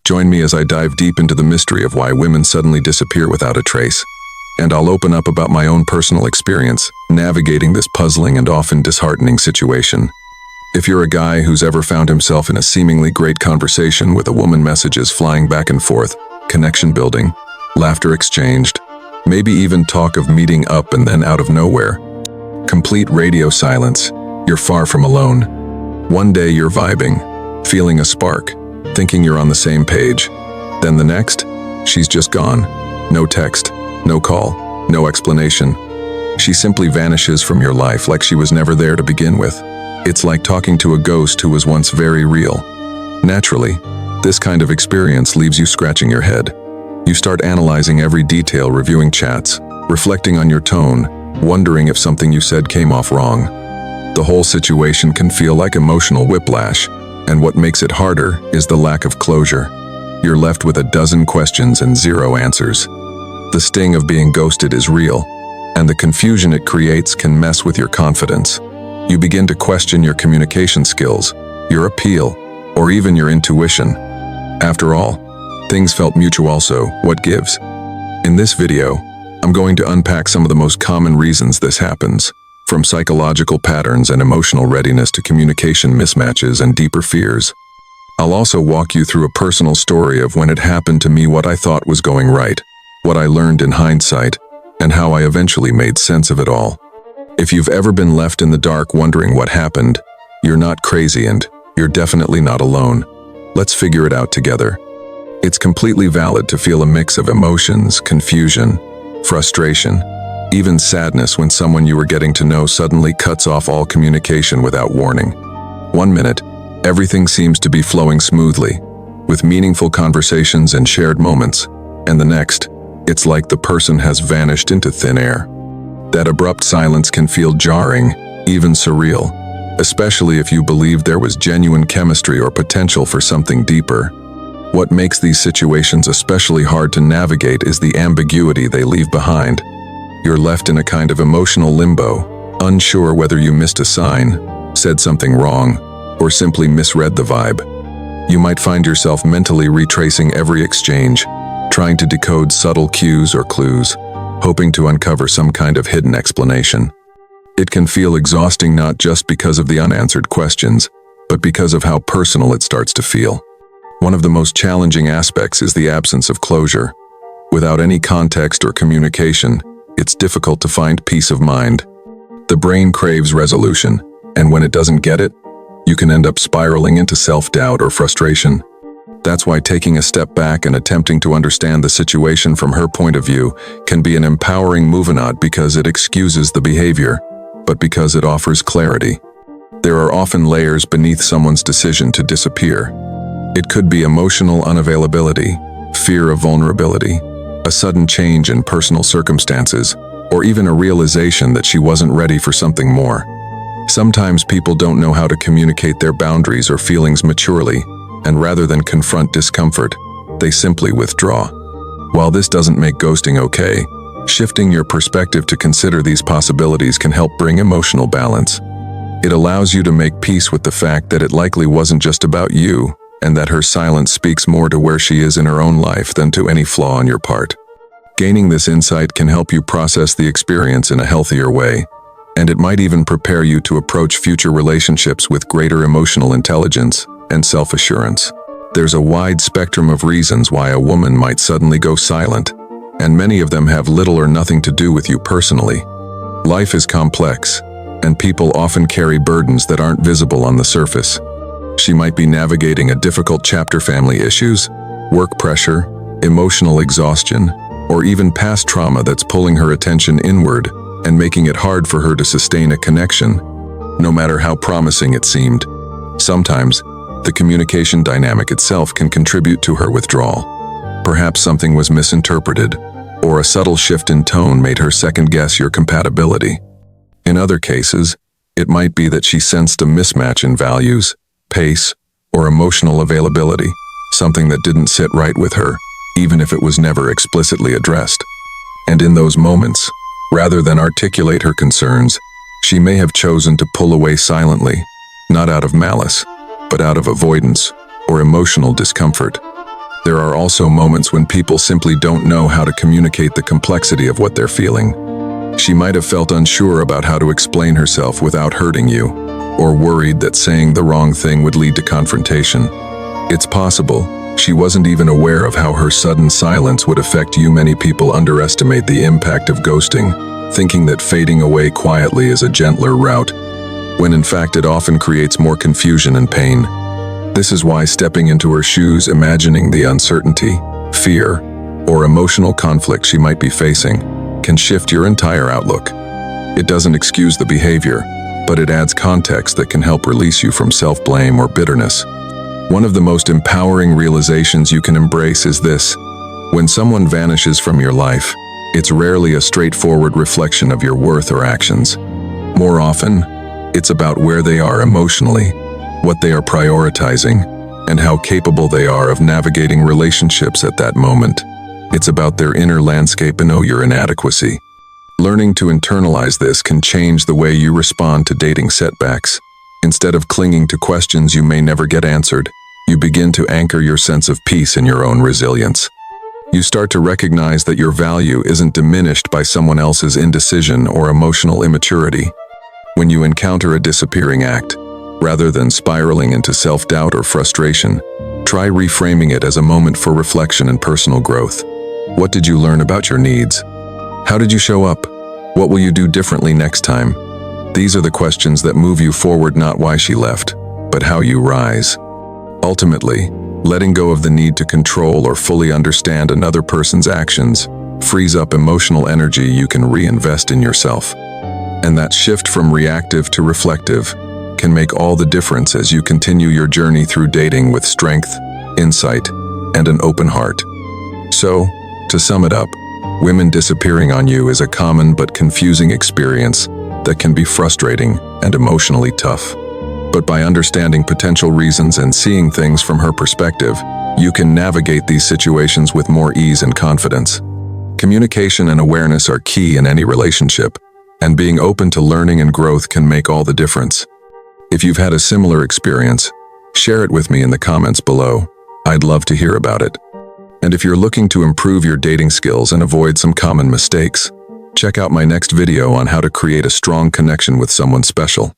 Join me as I dive deep into the mystery of why women suddenly disappear without a trace. And I'll open up about my own personal experience navigating this puzzling and often disheartening situation. If you're a guy who's ever found himself in a seemingly great conversation with a woman, messages flying back and forth, connection building, laughter exchanged, maybe even talk of meeting up, and then out of nowhere, complete radio silence, you're far from alone. One day you're vibing, feeling a spark, thinking you're on the same page. Then the next, she's just gone. No text, no call, no explanation. She simply vanishes from your life like she was never there to begin with. It's like talking to a ghost who was once very real. Naturally, this kind of experience leaves you scratching your head. You start analyzing every detail, reviewing chats, reflecting on your tone, wondering if something you said came off wrong. The whole situation can feel like emotional whiplash, and what makes it harder is the lack of closure. You're left with a dozen questions and zero answers. The sting of being ghosted is real, and the confusion it creates can mess with your confidence. You begin to question your communication skills, your appeal, or even your intuition. After all, things felt mutual, so what gives? In this video, I'm going to unpack some of the most common reasons this happens, from psychological patterns and emotional readiness to communication mismatches and deeper fears. I'll also walk you through a personal story of when it happened to me, what I thought was going right, what I learned in hindsight, and how I eventually made sense of it all. If you've ever been left in the dark wondering what happened, you're not crazy, and you're definitely not alone. Let's figure it out together. It's completely valid to feel a mix of emotions, confusion, frustration, even sadness when someone you were getting to know suddenly cuts off all communication without warning. One minute, everything seems to be flowing smoothly, with meaningful conversations and shared moments, and the next, it's like the person has vanished into thin air. That abrupt silence can feel jarring, even surreal, especially if you believed there was genuine chemistry or potential for something deeper. What makes these situations especially hard to navigate is the ambiguity they leave behind. You're left in a kind of emotional limbo, unsure whether you missed a sign, said something wrong, or simply misread the vibe. You might find yourself mentally retracing every exchange, trying to decode subtle cues or clues, hoping to uncover some kind of hidden explanation. It can feel exhausting not just because of the unanswered questions, but because of how personal it starts to feel. One of the most challenging aspects is the absence of closure. Without any context or communication, it's difficult to find peace of mind. The brain craves resolution, and when it doesn't get it, you can end up spiraling into self-doubt or frustration. That's why taking a step back and attempting to understand the situation from her point of view can be an empowering move, not because it excuses the behavior, but because it offers clarity. There are often layers beneath someone's decision to disappear. It could be emotional unavailability, fear of vulnerability, a sudden change in personal circumstances, or even a realization that she wasn't ready for something more. Sometimes people don't know how to communicate their boundaries or feelings maturely, and rather than confront discomfort, they simply withdraw. While this doesn't make ghosting okay, shifting your perspective to consider these possibilities can help bring emotional balance. It allows you to make peace with the fact that it likely wasn't just about you, and that her silence speaks more to where she is in her own life than to any flaw on your part. Gaining this insight can help you process the experience in a healthier way, and it might even prepare you to approach future relationships with greater emotional intelligence and self-assurance. There's a wide spectrum of reasons why a woman might suddenly go silent, and many of them have little or nothing to do with you personally. Life is complex, and people often carry burdens that aren't visible on the surface. She might be navigating a difficult chapter, family issues, work pressure, emotional exhaustion, or even past trauma that's pulling her attention inward and making it hard for her to sustain a connection, no matter how promising it seemed. Sometimes, the communication dynamic itself can contribute to her withdrawal. Perhaps something was misinterpreted, or a subtle shift in tone made her second-guess your compatibility. In other cases, it might be that she sensed a mismatch in values, pace, or emotional availability, something that didn't sit right with her, even if it was never explicitly addressed. And in those moments, rather than articulate her concerns, she may have chosen to pull away silently, not out of malice, but out of avoidance or emotional discomfort. There are also moments when people simply don't know how to communicate the complexity of what they're feeling. She might have felt unsure about how to explain herself without hurting you, or worried that saying the wrong thing would lead to confrontation. It's possible she wasn't even aware of how her sudden silence would affect you. Many people underestimate the impact of ghosting, thinking that fading away quietly is a gentler route, when in fact it often creates more confusion and pain. This is why stepping into her shoes, imagining the uncertainty, fear, or emotional conflict she might be facing, can shift your entire outlook. It doesn't excuse the behavior, but it adds context that can help release you from self-blame or bitterness. One of the most empowering realizations you can embrace is this: when someone vanishes from your life, it's rarely a straightforward reflection of your worth or actions. More often, it's about where they are emotionally, what they are prioritizing, and how capable they are of navigating relationships at that moment. It's about their inner landscape and your inadequacy. Learning to internalize this can change the way you respond to dating setbacks. Instead of clinging to questions you may never get answered, you begin to anchor your sense of peace in your own resilience. You start to recognize that your value isn't diminished by someone else's indecision or emotional immaturity. When you encounter a disappearing act, rather than spiraling into self-doubt or frustration, try reframing it as a moment for reflection and personal growth. What did you learn about your needs? How did you show up? What will you do differently next time? These are the questions that move you forward, not why she left, but how you rise. Ultimately, letting go of the need to control or fully understand another person's actions frees up emotional energy you can reinvest in yourself. And that shift from reactive to reflective can make all the difference as you continue your journey through dating with strength, insight, and an open heart. So, to sum it up, women disappearing on you is a common but confusing experience that can be frustrating and emotionally tough. But by understanding potential reasons and seeing things from her perspective, you can navigate these situations with more ease and confidence. Communication and awareness are key in any relationship, and being open to learning and growth can make all the difference. If you've had a similar experience, share it with me in the comments below. I'd love to hear about it. And if you're looking to improve your dating skills and avoid some common mistakes, check out my next video on how to create a strong connection with someone special.